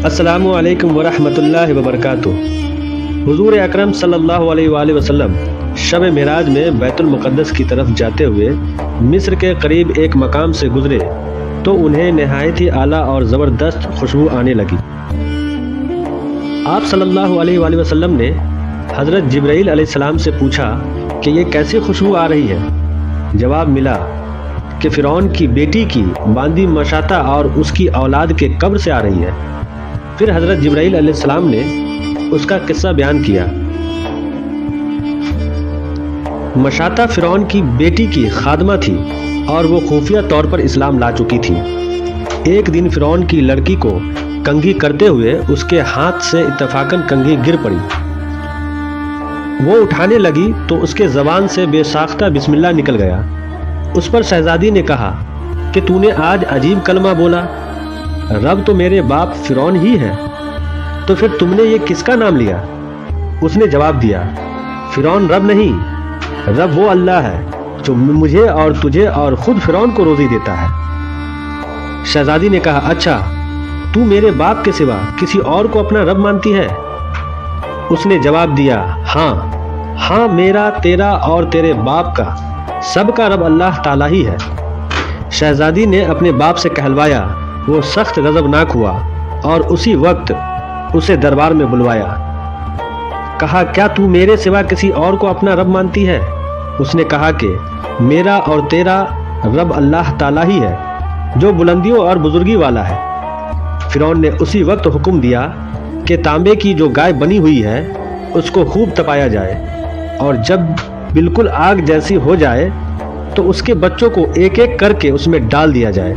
अस्सलामु अलैकुम वरहमतुल्लाहि वबरकातुह। हुजूर अकरम सल्लल्लाहु अलैहि वसल्लम शब मिराज में बैतुल मुक़द्दस की तरफ जाते हुए मिस्र के करीब एक मकाम से गुजरे तो उन्हें नहायत ही आला और ज़बरदस्त खुशबू आने लगी। आप सल्लल्लाहु अलैहि वसल्लम ने हज़रत जिब्राईल अलैहिस्सलाम से पूछा कि ये कैसी खुशबू आ रही है। जवाब मिला कि फ़िरौन की बेटी की बांदी मशाता और उसकी औलाद के कब्र से आ रही है। फिर हज़रत जिब्राईल अलैहिस्सलाम ने उसका किस्सा बयान किया। मशाता फ़िरौन की बेटी की खादमा थी और वो खुफिया तौर पर इस्लाम ला चुकी थी। एक दिन फ़िरौन की लड़की को कंघी करते हुए उसके हाथ से इत्तफाकन कंघी गिर पड़ी। वो उठाने लगी तो उसके ज़बान से बेसाख्ता बिस्मिल्लाह निकल गया। उस पर शहजादी ने कहा कि तूने आज अजीब कलमा बोला, रब तो मेरे बाप फ़िरौन ही है, तो फिर तुमने ये किसका नाम लिया? उसने जवाब दिया, फ़िरौन रब नहीं, रब वो अल्लाह है जो मुझे और तुझे और खुद फ़िरौन को रोज़ी देता है। शहजादी ने कहा, अच्छा तू मेरे बाप के सिवा किसी और को अपना रब मानती है? उसने जवाब दिया, हाँ, मेरा, तेरा और तेरे बाप का, सबका रब अल्लाह ताला ही है। शहजादी ने अपने बाप से कहलवाया। वो सख्त गज़बनाक हुआ और उसी वक्त उसे दरबार में बुलवाया। कहा, क्या तू मेरे सिवा किसी और को अपना रब मानती है? उसने कहा कि मेरा और तेरा रब अल्लाह ताला ही है जो बुलंदियों और बुजुर्गी वाला है। फ़िरौन ने उसी वक्त हुक्म दिया कि तांबे की जो गाय बनी हुई है उसको खूब तपाया जाए और जब बिल्कुल आग जैसी हो जाए तो उसके बच्चों को एक एक करके उसमें डाल दिया जाए,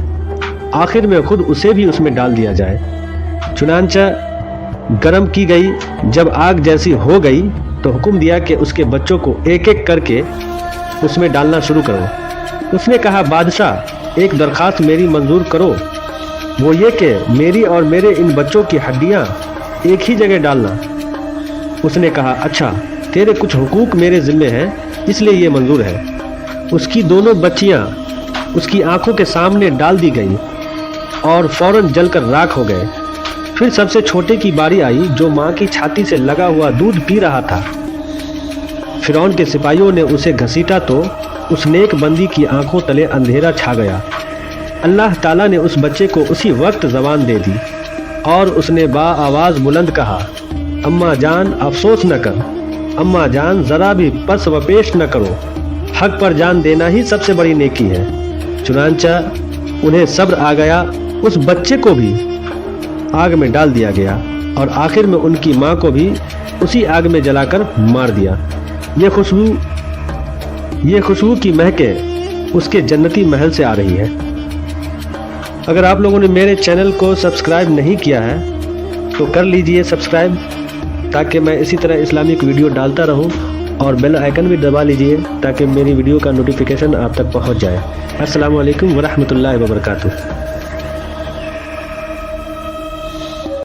आखिर में खुद उसे भी उसमें डाल दिया जाए। चुनांचा गरम की गई। जब आग जैसी हो गई तो हुक्म दिया कि उसके बच्चों को एक एक करके उसमें डालना शुरू करो। उसने कहा, बादशाह एक दरख्वास्त मेरी मंजूर करो, वो ये कि मेरी और मेरे इन बच्चों की हड्डियाँ एक ही जगह डालना। उसने कहा, अच्छा तेरे कुछ हुकूक मेरे ज़िम्मे हैं इसलिए ये मंजूर है। उसकी दोनों बच्चियाँ उसकी आंखों के सामने डाल दी गई और फौरन जलकर राख हो गए। फिर सबसे छोटे की बारी आई जो माँ की छाती से लगा हुआ दूध पी रहा था। फ़िरौन के सिपाहियों ने उसे घसीटा तो उस नेक बंदी की आंखों तले अंधेरा छा गया। अल्लाह ताला ने उस बच्चे को उसी वक्त ज़बान दे दी और उसने आवाज़ बुलंद कहा, अम्मा जान अफसोस न कर, अम्मा जान ज़रा भी पस व पेश न करो, हक पर जान देना ही सबसे बड़ी नेकी है। चुनांचा उन्हें सब्र आ गया। उस बच्चे को भी आग में डाल दिया गया और आखिर में उनकी माँ को भी उसी आग में जलाकर मार दिया। ये खुशबू की महकें उसके जन्नती महल से आ रही है। अगर आप लोगों ने मेरे चैनल को सब्सक्राइब नहीं किया है तो कर लीजिए सब्सक्राइब, ताकि मैं इसी तरह इस्लामिक वीडियो डालता रहूं, और बेल आइकन भी दबा लीजिए ताकि मेरी वीडियो का नोटिफिकेशन आप तक पहुंच जाए। अस्सलामु अलैकुम वरहमतुल्लाहि वबरकातुह।